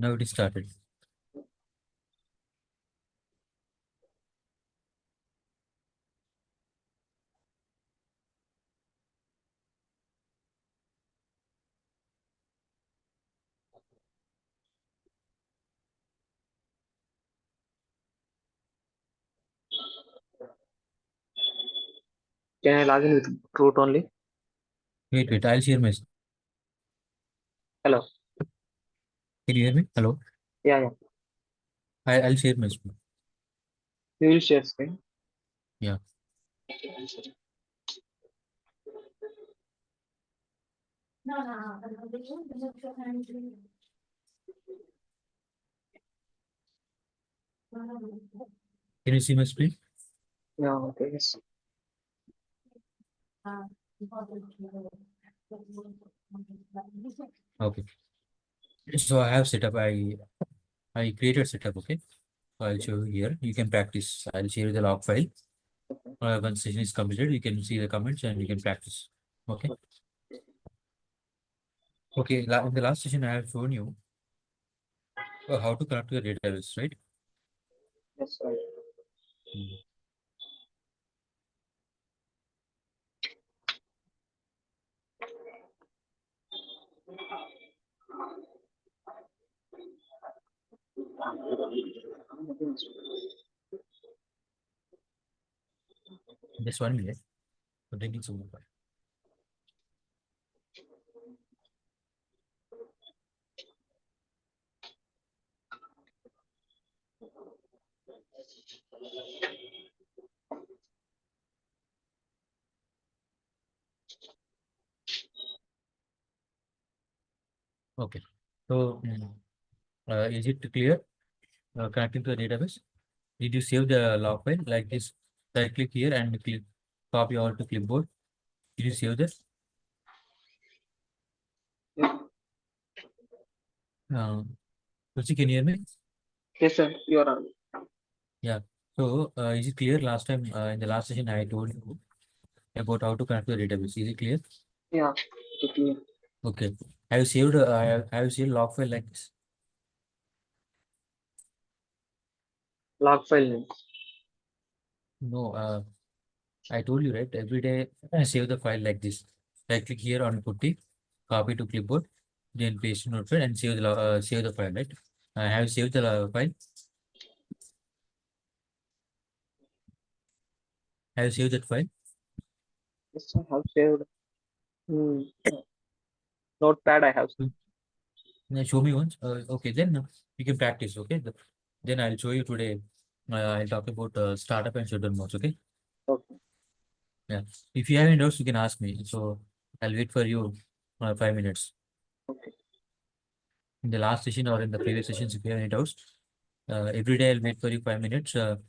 Now it is started. Can I log in with root only? Wait, I'll share my. Hello. Can you hear me? Hello. Yeah. I'll share my screen. You will share screen. Yeah. Can you see my screen? Yeah. Okay. Yes. Okay. So I have set up. I created setup. Okay. So I'll show you here. You can practice. I'll share you the log file. Once session is completed, you can see the comments and you can practice. Okay. Okay. In the last session, I have shown you how to connect to the database, right? Yes. Right. Hmm. Just 1 minute. I'm taking some more. Okay. So, is it clear? Connecting to the database? Did you save the log file like this? Right click here and click copy all to clipboard. Did you save this? Yeah. Tulsi, can you hear me? Yes, sir. You are on. Yeah. So, is it clear? Last time in the last session, I told you about how to connect to the database. Is it clear? Yeah. Okay, clear. Okay. Have you saved? Have you saved log file like this? Log file name. No. I told you right. Every day, I save the file like this. Right click here on putty, copy to clipboard, then paste in notepad and save the file. Right. Have you saved the file? Have you saved that file? Yes, I have saved. Hmm. Notepad I have. Show me once. Okay, then you can practice. Okay, then I'll show you today. I'll talk about startup and shutdown modes. Okay. Okay. Yeah. If you have any doubts, you can ask me. So I'll wait for you 5 minutes. Okay. In the last session or in the previous sessions, if you have any doubts, every day I'll wait for you 5 minutes. If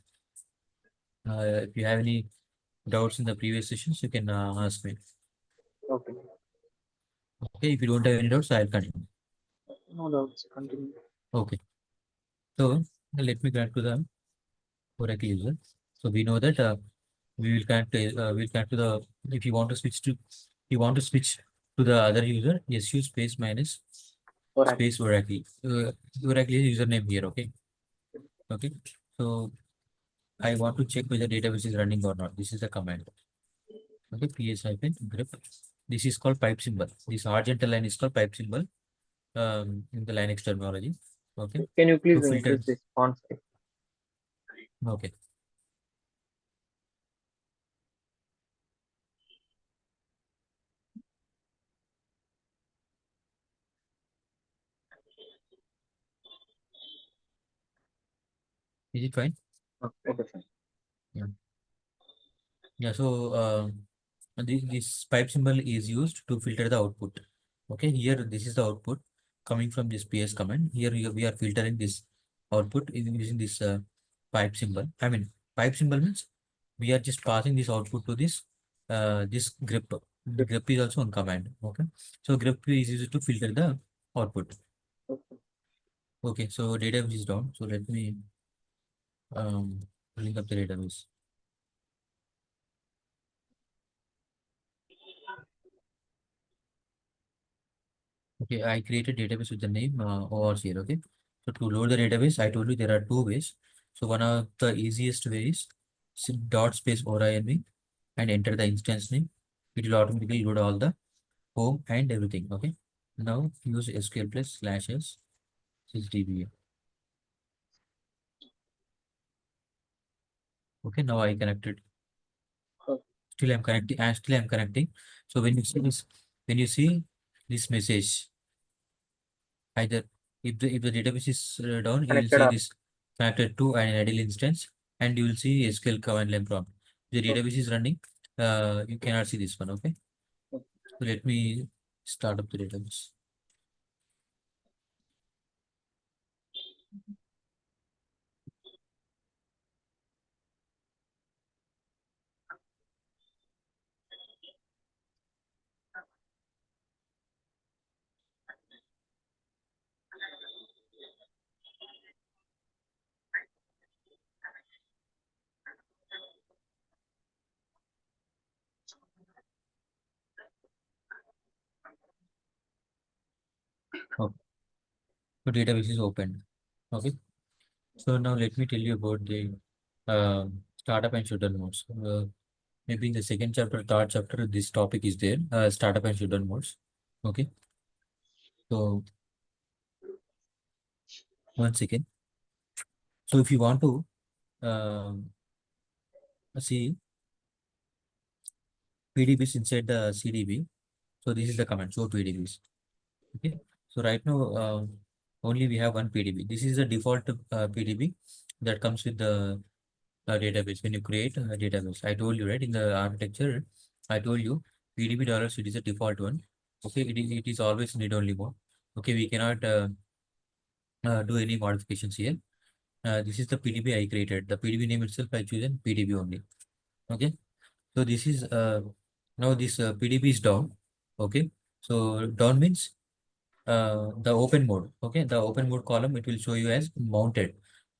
you have any doubts in the previous sessions, you can ask me. Okay. Okay. If you don't have any doubts, I'll continue. No doubts. Continue. Okay. So let me connect to the Oracle user. So we know that we'll connect to the if you want to switch to you want to switch to the other user, su space minus Oracle. space Oracle. Oracle is username here. Okay. So I want to check whether database is running or not. This is the command. Okay. ps hyphen grep. This is called pipe symbol. This horizontal line is called pipe symbol in the Linux terminology. Okay. Can you To please filter. increase this font size? Okay. Is it fine? Okay, fine. Yeah. Yeah. So this pipe symbol is used to filter the output. Okay, here this is the output coming from this ps command. Here we are filtering this output using this pipe symbol. I mean, pipe symbol means we are just passing this output to this grep. The grep is also on command. Okay, so grep is used to filter the output. Okay. Okay, so database is down. So let me link up the database. Okay, I created database with the name ORCL. Okay. So to load the database, I told you there are two ways. So one of the easiest way is dot space ORINV and enter the instance name. It will automatically load all the home and everything. Okay. Now use SQL plus /s DBA. Okay. Now I connected. Okay. Still I'm connecting. Still I'm connecting. So when you see this message, either if the database is down, you will Connected see up. this connected to an idle instance, and you will see SQL command line prompt. The Okay. database is running. You cannot see this one. Okay. Okay. So let me start up the database. Okay. So database is opened. Okay. So now let me tell you about the startup and shutdown modes. Maybe in the second chapter, third chapter, this topic is there. Startup and shutdown modes. Okay. So one second. So if you want to see PDBs inside the CDB, so this is the command. Show PDBs. Okay. So right now, only we have one PDB. This is the default PDB that comes with the database when you create a database. I told you, right, in the architecture, I told you PDB dollars, it is a default one. Okay, it is always read only mode. Okay, we cannot do any modifications here. This is the PDB I created. The PDB name itself I chosen PDB only. Okay, so this is now this PDB is down. Okay, so down means the open mode. Okay, the open mode column it will show you as mounted.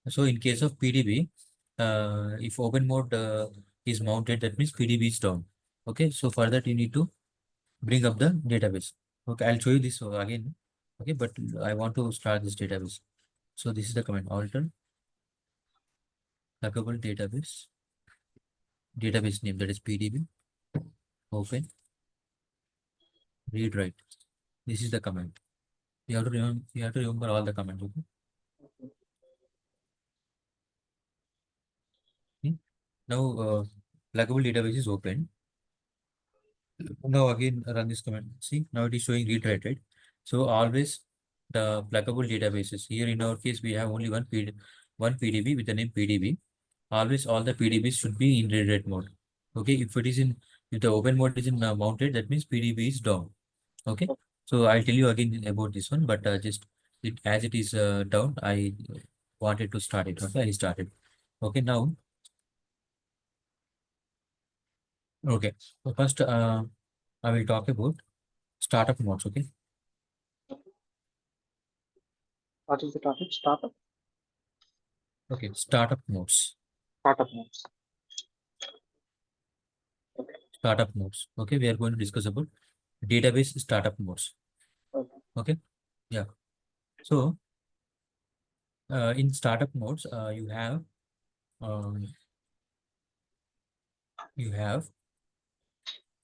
So in case of PDB, if open mode is mounted, that means PDB is down. Okay, so for that you need to bring up the database. Okay, I'll show you this again. Okay, but I want to start this database. So this is the command: alter pluggable database name, that is PDB, open, read write. This is the command. You have to remember all the commands. Okay. Hmm. Now pluggable database is open. Now again run this command. See, now it is showing read write, right? So always the pluggable databases. Here in our case, we have only one PDB with the name PDB. Always all the PDBs should be in read write mode. Okay, if the open mode is in mounted, that means PDB is down. Okay, so I'll tell you again about this one, but just as it is down, I wanted to start it. Okay, I started. Okay, now okay. So first, I will talk about startup modes. Okay. What is the topic? Startup. Okay, startup modes. Startup notes. Okay. Startup modes. Okay, we are going to discuss about database startup modes. Okay. Okay, yeah. So in startup modes, um, you have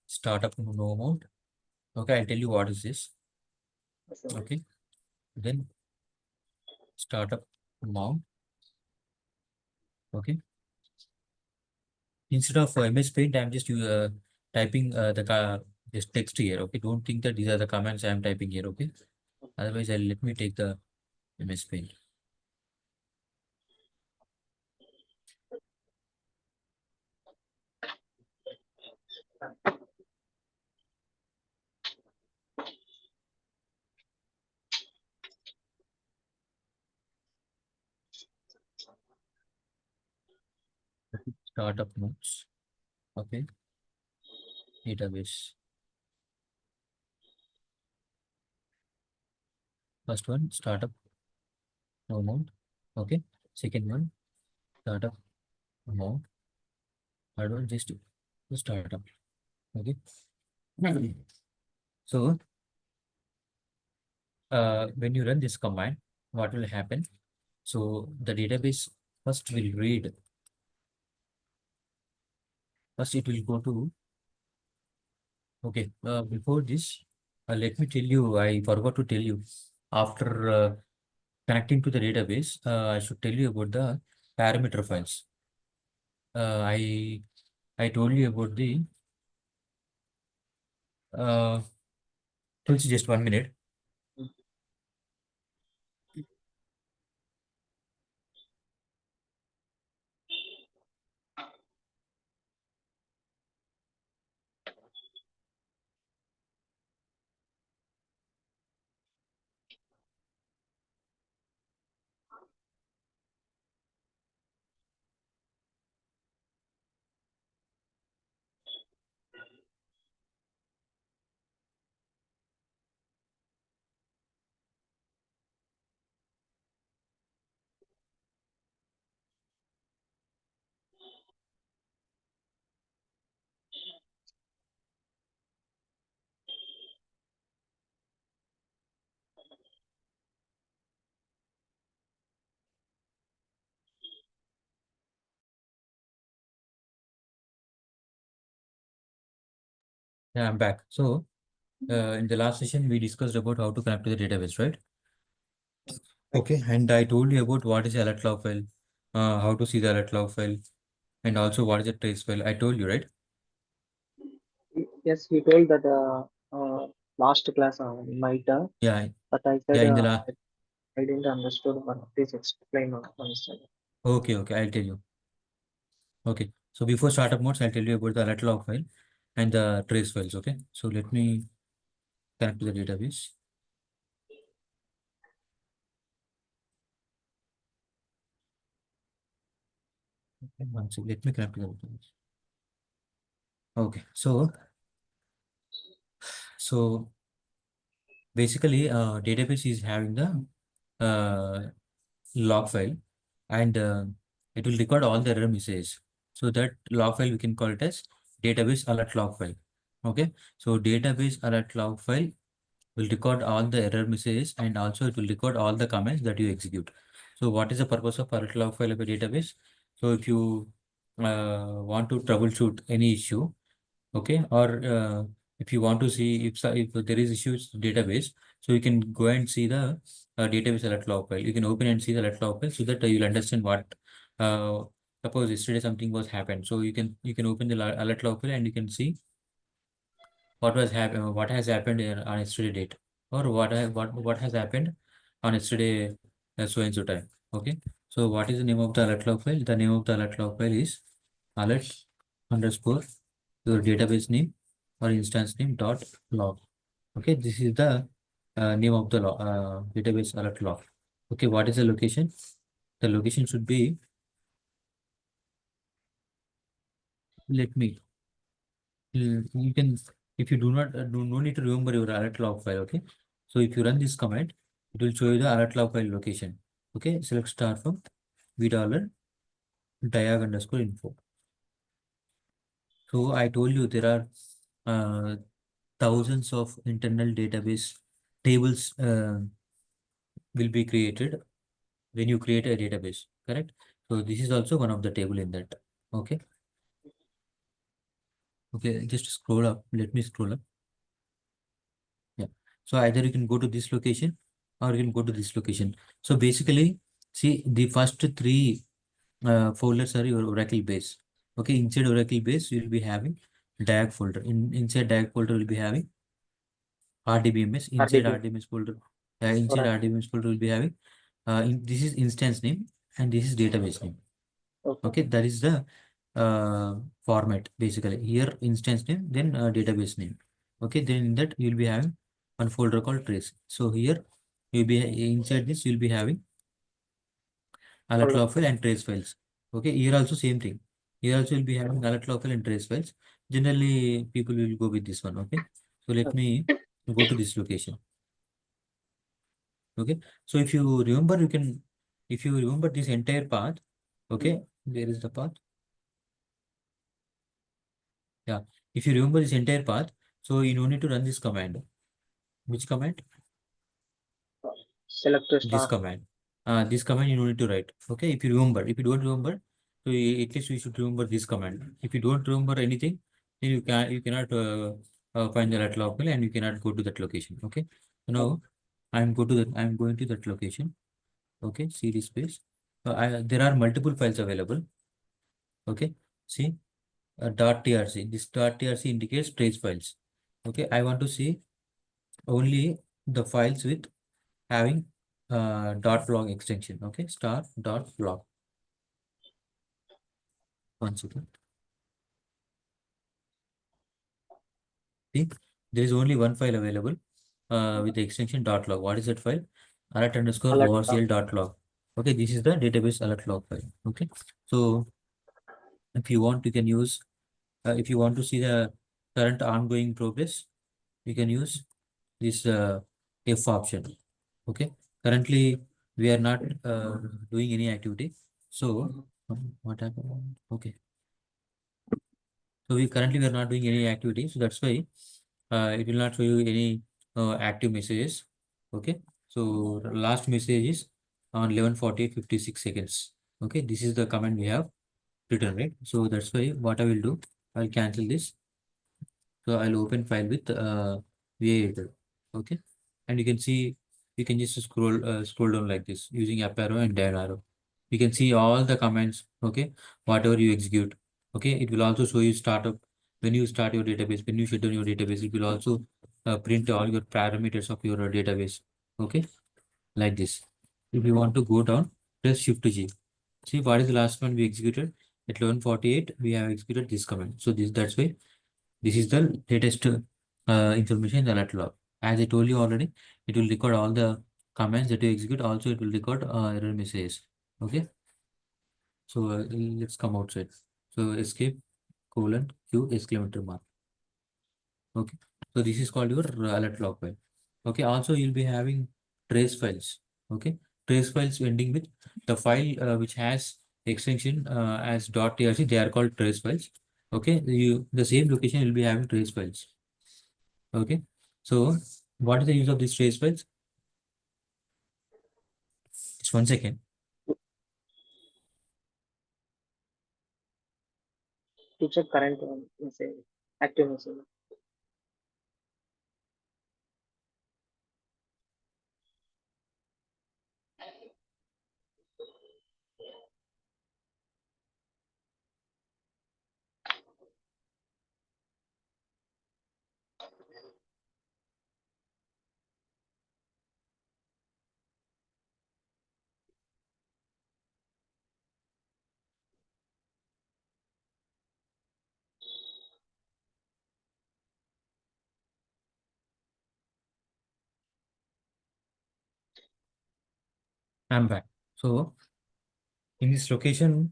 startup no mode. Okay, I'll tell you what is this. Okay. Okay, then startup mount. Okay, instead of MS Paint, I'm just typing this text here. Okay, don't think that these are the commands I'm typing here. Okay, otherwise let me take the MS Paint. Okay, startup modes. Okay, database. First one, startup no mode. Okay, second one, startup mode. Third one, just startup. Okay. So when you run this command, what will happen? So the database first will read. First, it will go to. Okay. Before this, let me tell you. I forgot to tell you. After connecting to the database, I should tell you about the parameter files. Uh, I I told you about the. Just 1 minute. Yeah, I'm back. So in the last session, we discussed about how to connect to the database, right? Right. Okay, and I told you about what is the alert log file, how to see the alert log file, and also what is the trace file. I told you, right? Yes, you told that last class might, Yeah, but I said yeah. In the last. I didn't understood. But please explain once again. Okay, okay. I'll tell you. Okay. So before startup modes, I'll tell you about the alert log file and the trace files. Okay. So let me connect to the database. Okay, one second. Let me connect to the database. Okay. So basically, database is having the log file, and it will record all the error messages. So that log file we can call it as database alert log file. Okay. So database alert log file will record all the error messages, and also it will record all the comments that you execute. So what is the purpose of alert log file of a database? So if you want to troubleshoot any issue, okay, or if you want to see if there is issues with database, so you can go and see the database alert log file. You can open and see the alert log file so that you'll understand what uh, suppose yesterday something was happened, so you can open the alert log file and you can see what has happened on yesterday date, or what has happened on yesterday so and so time. Okay. So what is the name of the alert log file? The name of the alert log file is alert underscore your database name or instance name dot log. Okay, this is the name of the database alert log. Okay, what is the location? The location should be, let me, you can, if you do not, do no need to remember your alert log file. Okay, so if you run this command, it will show you the alert log file location. Okay, select star from v dollar diag underscore info. So I told you there are thousands of internal database tables will be created when you create a database, correct? So this is also one of the table in that. Okay. Okay, just scroll up. Let me scroll up. Yeah. So either you can go to this location or you can go to this location. So basically, see the first three folders are your Oracle base. Okay, inside Oracle base, you will be having DAG folder. Inside DAG folder, will be having RDBMS. Inside RDB. RDBMS folder, inside Oracle. RDBMS folder will be having this is instance name and this is database name. Okay. Okay, that is the format basically. Here instance name, then database name. Okay, then in that you'll be having one folder called trace. So here you'll be inside this you'll be having alert Folder. log file and trace files. Okay, here also same thing. Here also you'll be having alert log file and trace files. Generally, people will go with this one. Okay, so let Okay. me go to this location. Okay, so if you remember, you can, if you remember this entire path. Okay, there is the path. Yeah, if you remember this entire path, so you don't need to run this command. Which command? select to this star. command. This command you don't need to write. Okay, if you remember, if you don't remember, so at least you should remember this command. If you don't remember anything, then you cannot find the right log file and you cannot go to that location. Okay, so Oh, now I'm going to that location. Okay, see this space. There are multiple files available. Okay, see .trc. This .trc indicates trace files. Okay, I want to see only the files with having .log extension. Okay, star dot log. One second. See, there is only one file available with the extension .log. What is that file? Alert underscore alert log. ORCL dot log. Okay, this is the database alert log file. Okay, so if you want, you can use. If you want to see the current ongoing progress, you can use this F option. Okay, currently we are not doing any activity. So what happened? Okay, so we are not doing any activity. So that's why it will not show you any active messages. Okay, so the last message is on 11:40:56. Okay, this is the command we have written, right? So that's why what I will do, I'll cancel this. So I'll open file with VA editor. Okay, and you can see you can just scroll down like this using up arrow and down arrow. You can see all the commands. Okay, whatever you execute. Okay, it will also show you startup when you start your database. When you shut down your database, it will also print all your parameters of your database. Okay, like this. If you want to go down, press Shift G. See what is the last one we executed at 11:48. We have executed this command. So that's why this is the latest information in the alert log. As I told you already, it will record all the commands that you execute. Also, it will record error messages. Okay. So let's come outside. So escape colon Q exclamatory mark. Okay. So this is called your alert log file. Okay. Also, you'll be having trace files. Okay. Trace files ending with the file which has extension as .trc. They are called trace files. Okay. The same location will be having trace files. Okay. So what is the use of these trace files? Just one second. To check current message, active message. I'm back. So in this location,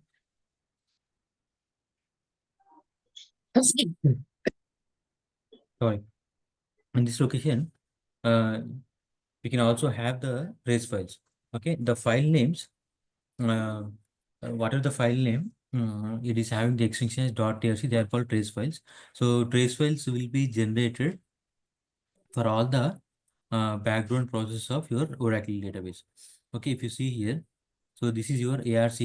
sorry, in this location, uh, we can also have the trace files. Okay, the file names, whatever the file name, it is having the extension as .trc. They are called trace files. So trace files will be generated for all the background process of your Oracle database. Okay, if you see here, so this is your ARC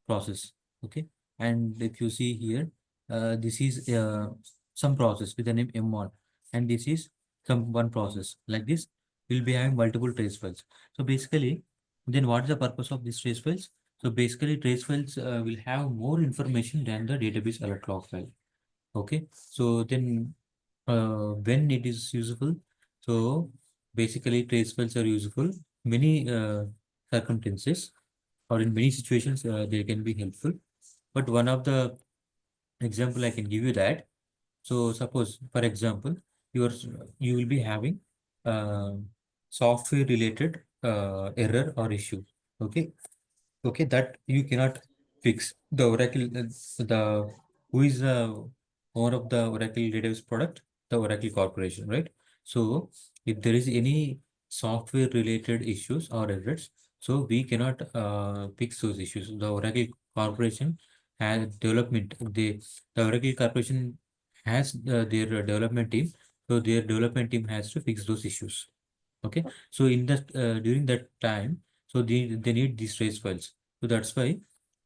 process. Okay, and if you see here, this is some process with the name M1, and this is some one process. Like this, we'll be having multiple trace files. So basically, then what is the purpose of these trace files? So basically, trace files will have more information than the database alert log file. Okay, so then when it is useful, so basically trace files are useful many circumstances or in many situations they can be helpful. But one of the example I can give you that, so suppose for example you will be having uh, software related error or issue. Okay, okay, that you cannot fix. The Oracle, the who is the owner of the Oracle database product? The Oracle Corporation, right? So if there is any software related issues or errors, so we cannot fix those issues. The Oracle Corporation has development. The Oracle Corporation has their development team. So their development team has to fix those issues. Okay, so in that during that time, so they need these trace files. So that's why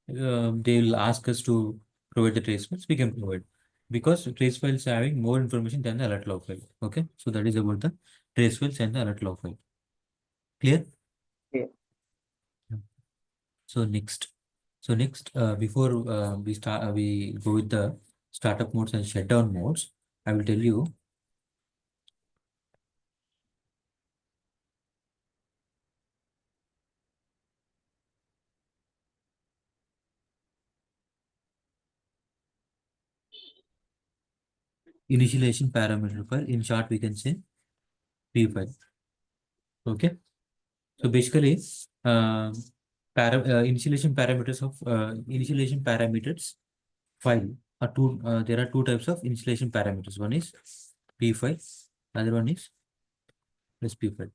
they will ask us to provide the trace files. We can provide because trace files having more information than the alert log file. Okay, so that is about the trace files and the alert log file. Clear? Yeah. Yeah. So next, before we go with the startup modes and shutdown modes, I will tell you initialization parameter file. In short, we can say P file. Okay. So basically, uh, initialization parameters file are two. There are two types of initialization parameters. One is P file, other one is SP file.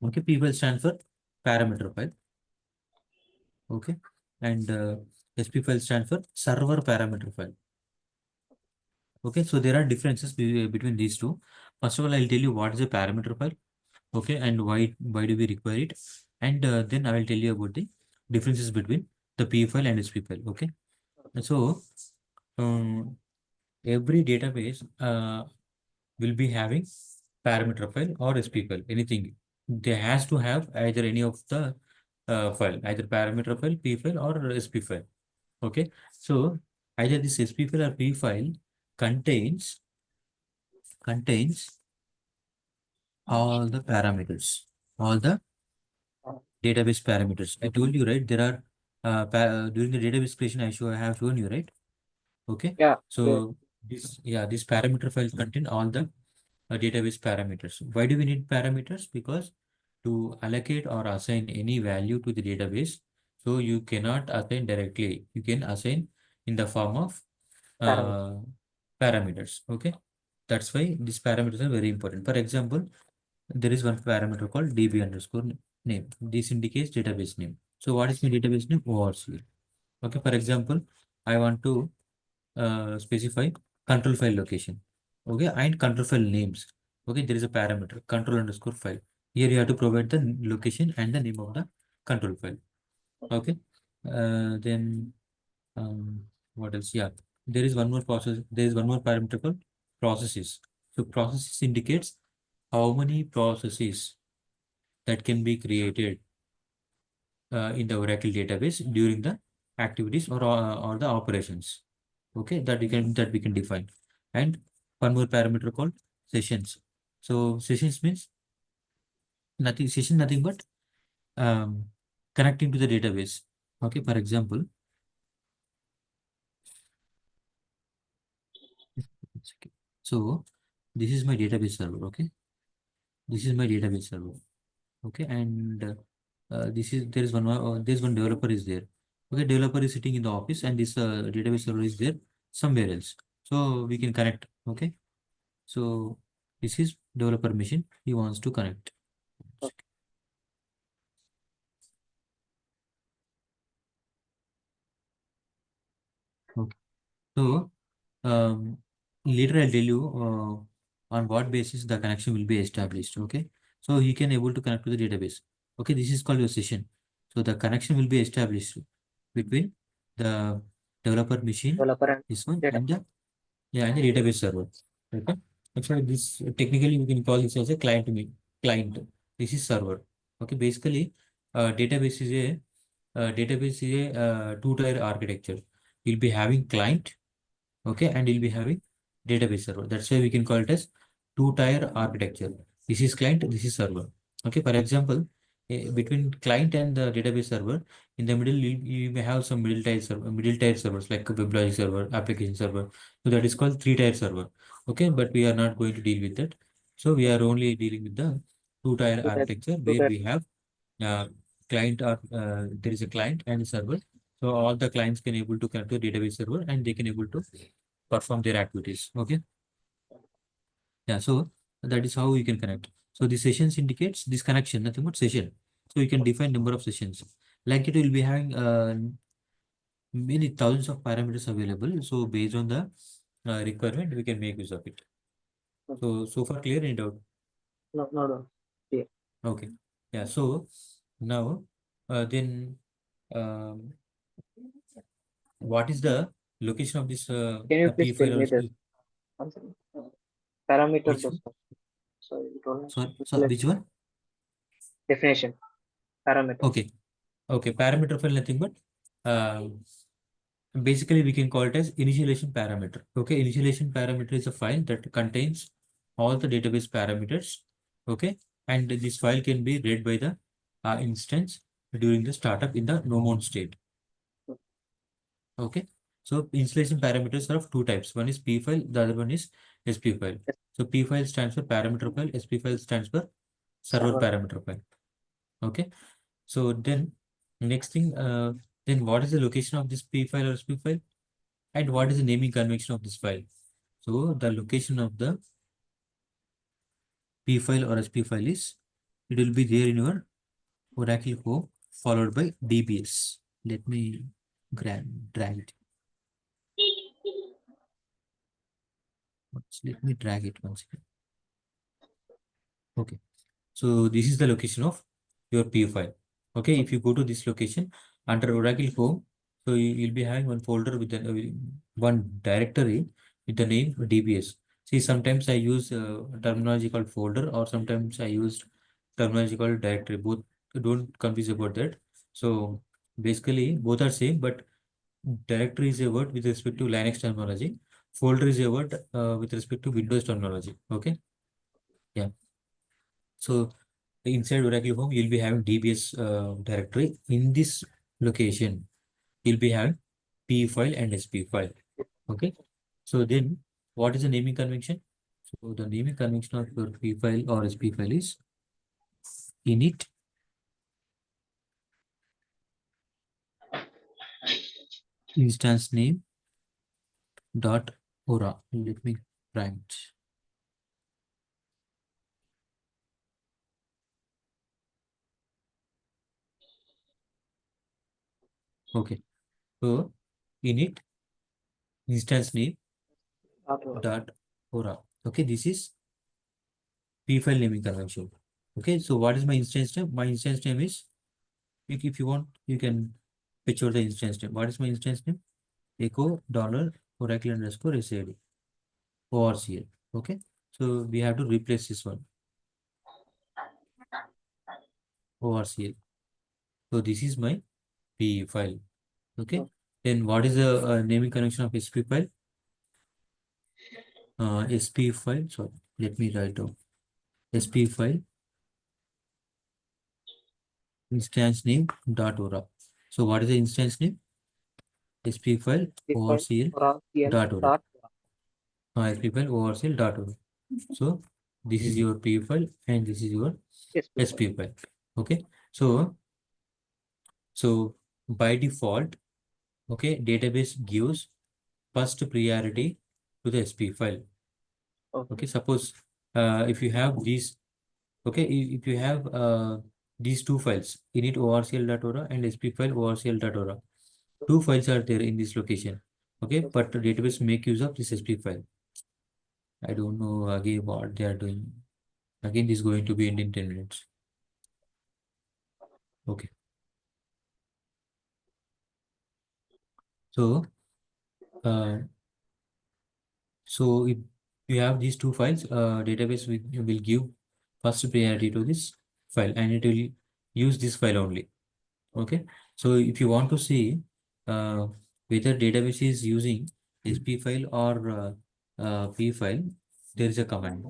Okay, P file stands for parameter file. Okay, and SP file stands for server parameter file. Okay, so there are differences between these two. First of all, I'll tell you what is a parameter file. Okay, and why do we require it, and then I will tell you about the differences between the P file and SP file. Okay, so um, every database will be having parameter file or SP file, anything. They has to have either any of the file, either parameter file, P file or SP file. Okay, so either this SP file or P file contains all the parameters, all the database parameters. I told you, right? There are during the database creation, I have shown you, right? Okay. Yeah. Yeah. So this parameter files contain all the database parameters. Why do we need parameters? Because to allocate or assign any value to the database, so you cannot assign directly. You can assign in the form of Parameter. uh, parameters. Okay. That's why these parameters are very important. For example, there is one parameter called DB underscore name. This indicates database name. So what is my database name? ORC. Okay, for example, I want to specify control file location. Okay, and control file names. Okay, there is a parameter control underscore file. Here you have to provide the location and the name of the control file. Okay, then um, what else? Yeah, there is one more process. There is one more parameter called processes. So processes indicates how many processes that can be created in the Oracle database during the activities or the operations. Okay, that we can define. And one more parameter called sessions. So sessions means nothing but um, connecting to the database. Okay, for example, so this is my database server. Okay, this is my database server. Okay, and this is there's one developer is there. Okay, developer is sitting in the office and this database server is there somewhere else, so we can connect. Okay, so this is developer machine, he wants to connect. Okay, so um, later I'll tell you on what basis the connection will be established. Okay, so he can able to connect to the database. Okay, this is called your session. So the connection will be established between the developer machine, Developer and this one, data. and the yeah, and the database server. Okay, actually this technically we can call this as a client. This is server. Okay, basically, database is a two-tier architecture. You'll be having client, okay, and you'll be having database server. That's why we can call it as two-tier architecture. This is client, this is server. Okay, for example, between client and the database server, in the middle you may have some middle tier servers like web logic server, application server. So that is called three-tier server. Okay, but we are not going to deal with that. So we are only dealing with the two-tier To that. architecture To where that. we have client or there is a client and a server. So all the clients can able to connect to the database server and they can able to perform their activities. Okay. Yeah. So that is how you can connect. So the sessions indicates this connection, nothing but session. So you can define number of sessions. Like it will be having many thousands of parameters available. So based on the requirement, we can make use of it. No, So far clear, any doubt? no, no. Yeah. Okay. Yeah. So now, then, um, what is the location of this Can you P please tell file or me this SP? one second. Parameter Which one? description? So you told me So which installation one? definition parameter. Okay. Okay. Parameter file nothing but basically we can call it as initialization parameter. Okay. Initialization parameter is a file that contains all the database parameters. Okay. And this file can be read by the instance during the startup in the no mode state. Okay. So installation parameters are of two types. One is P file, the other one is SP file. Yes, So P file stands for parameter file, SP file stands for server server. parameter file. Okay. So then next thing, then what is the location of this P file or SP file? And what is the naming convention of this file? So the location of the P file or SP file is, it will be there in your Oracle home followed by DBS. Let me drag it. Let me drag it once again. Okay. So this is the location of your P file. Okay, if you go to this location under Oracle Home, so you'll be having one folder with one directory with the name DBS. See, sometimes I use terminology called folder, or sometimes I use terminology called directory. Both, don't confuse about that. So basically, both are same, but directory is a word with respect to Linux terminology. Folder is a word with respect to Windows terminology. Okay, yeah. So inside Oracle Home, you'll be having DBS directory. In this location, you'll be having P file and SP file. Okay. So then, what is the naming convention? So the naming convention of your P file or SP file is init instance name dot ora. Let me prime it. Okay. So init instance name Auto. dot ora. Okay. This is P file naming convention. Okay. So what is my instance name? My instance name is, if you want, you can picture the instance name. What is my instance name? Echo dollar Oracle underscore SAD ORCL. Okay. So we have to replace this one, ORCL. So this is my P file. Okay. Then what is the naming convention of SP file? SP file. So let me write down SP file instance name dot ora. So what is the instance name? SP file Define ORCL Oracle dot ora. dot. SP file ORCL dot ora. So this is your P file and this is your Yes, people. SP file. Okay. So by default, okay, database gives first priority to the SP file. Okay. Okay. Suppose if you have these, okay, if you have these two files, init orcl.ora and SP file orcl.ora. Two files are there in this location. Okay, but the database make use of this SP file. I don't know again what they are doing. Again, this is going to be in 10 minutes. Okay. So, uh, so if you have these two files, database will give first priority to this file and it will use this file only. Okay. So if you want to see uh, whether database is using SP file or P file, there is a command.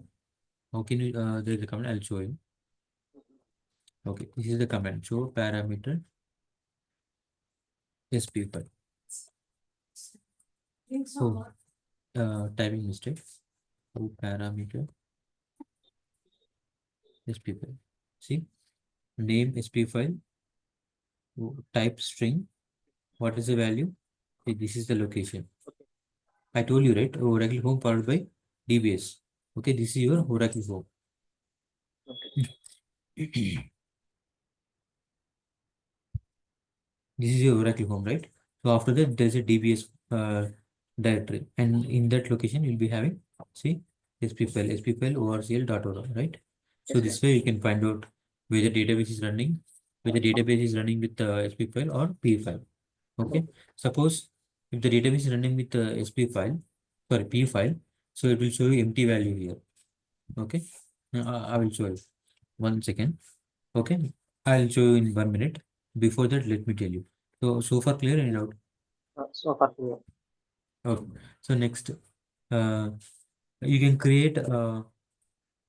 How can you, there is a command, I'll show you. Okay, this is the command, show parameter SP file. So typing mistake, show parameter SP file. See, name SP file, type string, what is the value? Okay, this is the location. I told you, right? Oracle home followed by DBS. Okay, this is your Oracle home. Okay. This is your Oracle home, right? So after that, there's a DBS directory, and in that location, you'll be having, see, SP file ORCL.ora, right? So Yes, this way you can find out whether database is running, whether database is running with SP file or P file. Okay. Suppose if the database is running with SP file, sorry, P file, so it will show you empty value here. Okay. I will show you. 1 second. Okay. I'll show you in 1 minute. Before that, let me tell you. So far clear and out. so far clear. Okay. So next, uh, you can create a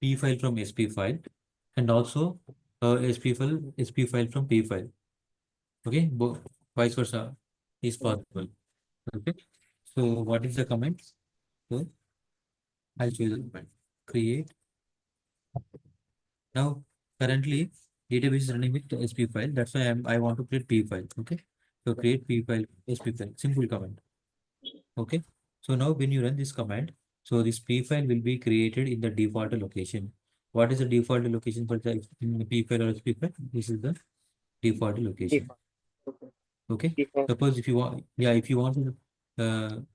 P file from SP file and also SP file from P file. Okay. Vice versa is possible. Okay. So what is the command? So I'll show you the command. Create. Now currently database is running with SP file. That's why I want to create P file. Okay. So create P file, SP file, simple command. Okay. So now when you run this command, so this P file will be created in the default location. What is the default location for the P file or SP file? This is the default location. Default. Okay. Okay. Default. Suppose if you want, yeah, if you want to,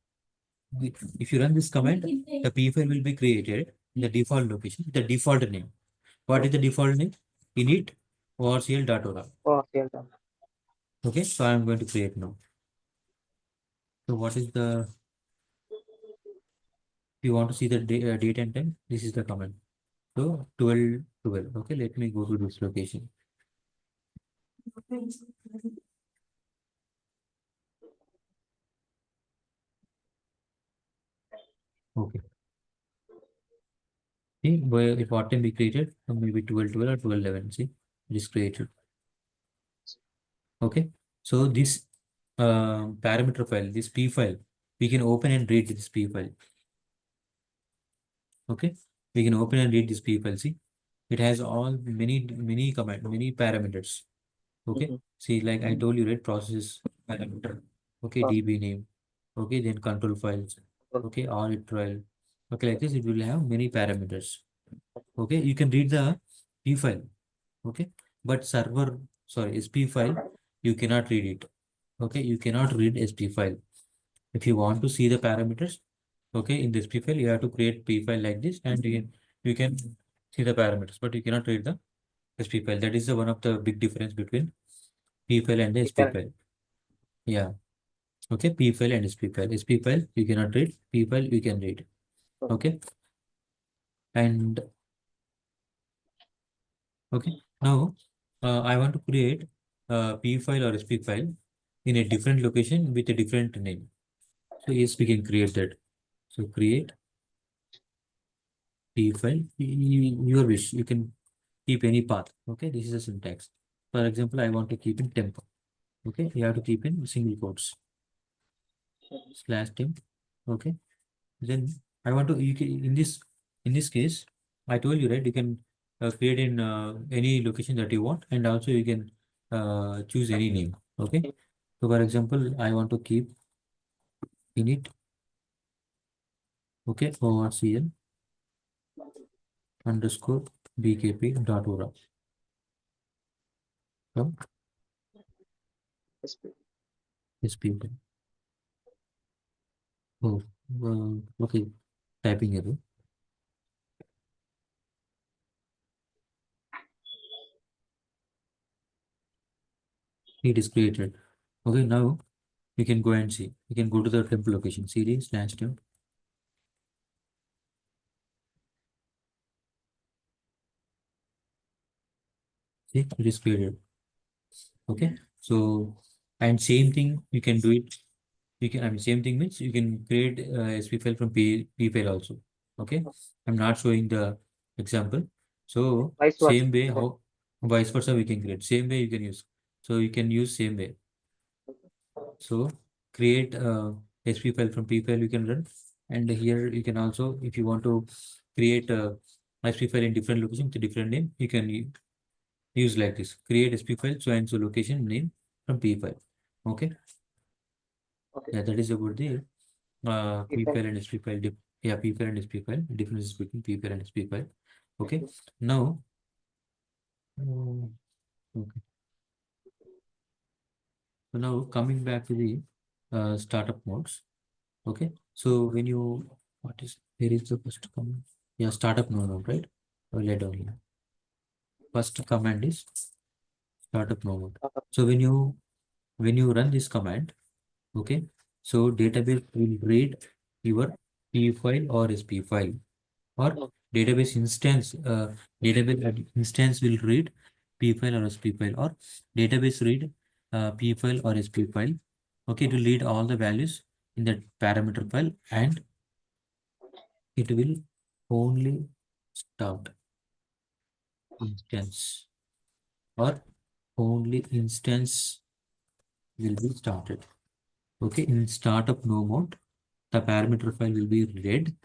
if you run this command, the P file will be created in the default location, the default name. What is the Okay. default name? Init orcl.ora. Oh, okay. Done. Okay. So I'm going to create now. So what is the, if you want to see the date and time, this is the command. So 12, 12. Okay, let me go to this location. Okay. See, where if what time we created, maybe 12, 12 or 12, 11. See, it is created. Okay. So this parameter file, this P file, we can open and read this P file. Okay. We can open and read this P file. See, it has all many command, many parameters. Okay. Mm-hmm. See, like I told you, right? Process parameter. Okay, Process. DB name. Okay, then control files. Okay, audit trial. Okay, like this, it will have many parameters. Okay, you can read the P file. Okay, but server, sorry, SP file, you cannot read it. Okay, you cannot read SP file. If you want to see the parameters, okay, in this P file, you have to create P file like this, and you can see the parameters, but you cannot read the SP file. That is the one of the big difference between P file and the SP Default. file. Yeah. Okay, P file and SP file. SP file you cannot read. P file you can read. Okay. Okay, and okay, now I want to create a P file or SP file in a different location with a different name. So yes, we can create that. So create P file, your wish. You can keep any path. Okay, this is a syntax. For example, I want to keep in temp. Okay, you have to keep in single quotes /temp. Okay, then I want to in this case, I told you, right, you can create in any location that you want, and also you can choose any name. Okay, so for example, I want to keep init, okay, orcl underscore bkp dot ora from SP. this people. Oh, okay, typing error. It is created. Okay, now you can go and see. You can go to the temp location, cd/temp. See, it is created. Okay, so and same thing you can do it. You can, I mean, same thing means you can create SP file from P file also. Okay, I'm not showing the example. So Vice versa. same way, how vice versa we can create, same way you can use. So you can use same way. So create SP file from P file you can run, and here you can also, if you want to create a SP file in different location with a different name, you can use like this. Create SP file so and so location name from P file. Okay, Okay. yeah, that is about the P Default. file and SP file. Yeah, P file and SP file. Differences between P file and SP file. Okay, Okay. now, mm, okay. So now coming back to the startup modes. Okay, so when you, what is, where is the first command? Yeah, startup node, right? I'll lay down here. first command is startup no mode. So when you run this command, okay, so database will read your P file or SP file, or Okay. database instance will read P file or SP file, or database read P file or SP file. Okay, it will read all the values in that parameter file, and it will only start instance, or only instance will be started. Okay, in startup no mode, the parameter file will be read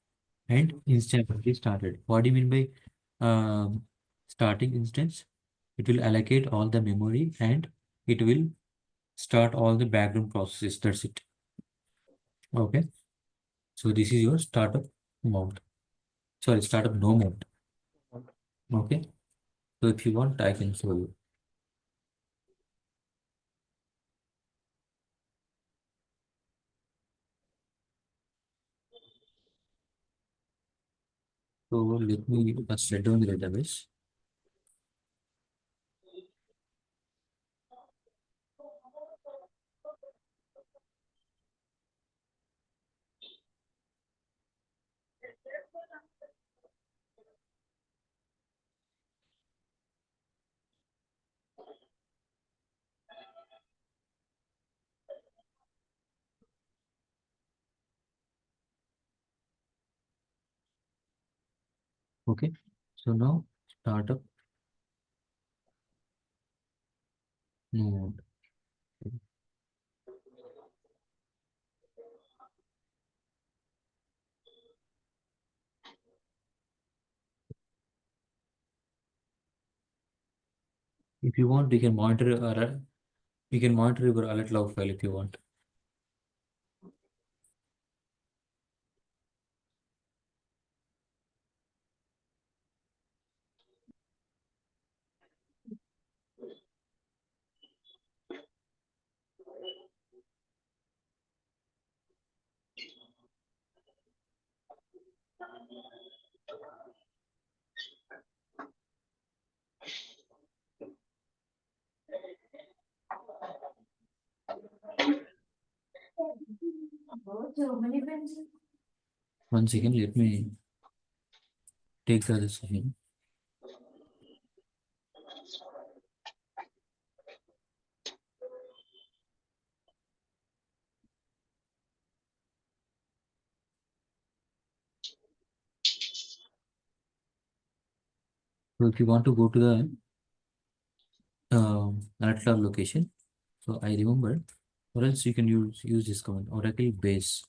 and instance will be started. What do you mean by starting instance? It will allocate all the memory and it will start all the background processes. That's it. Okay, so this is your startup mode. Sorry, startup no mode. Okay, so if you want, I can show you. So let me first shut down the database. Okay, so now startup no mode. If you want, you can monitor your alert log file if you want. Once again, let me take the decision. So if you want to go to the alert log location, so I remember, or else you can use this command Oracle base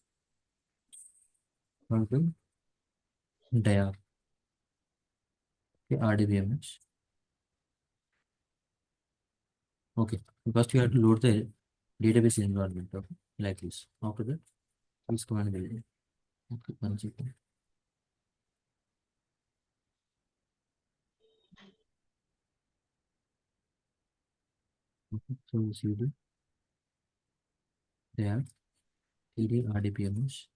Oracle dia, okay, RDBMS. Okay, first you have to load the database environment. Okay, like this. After that, this command will be. Okay, one second. Okay, so CD there, TD RDBMS.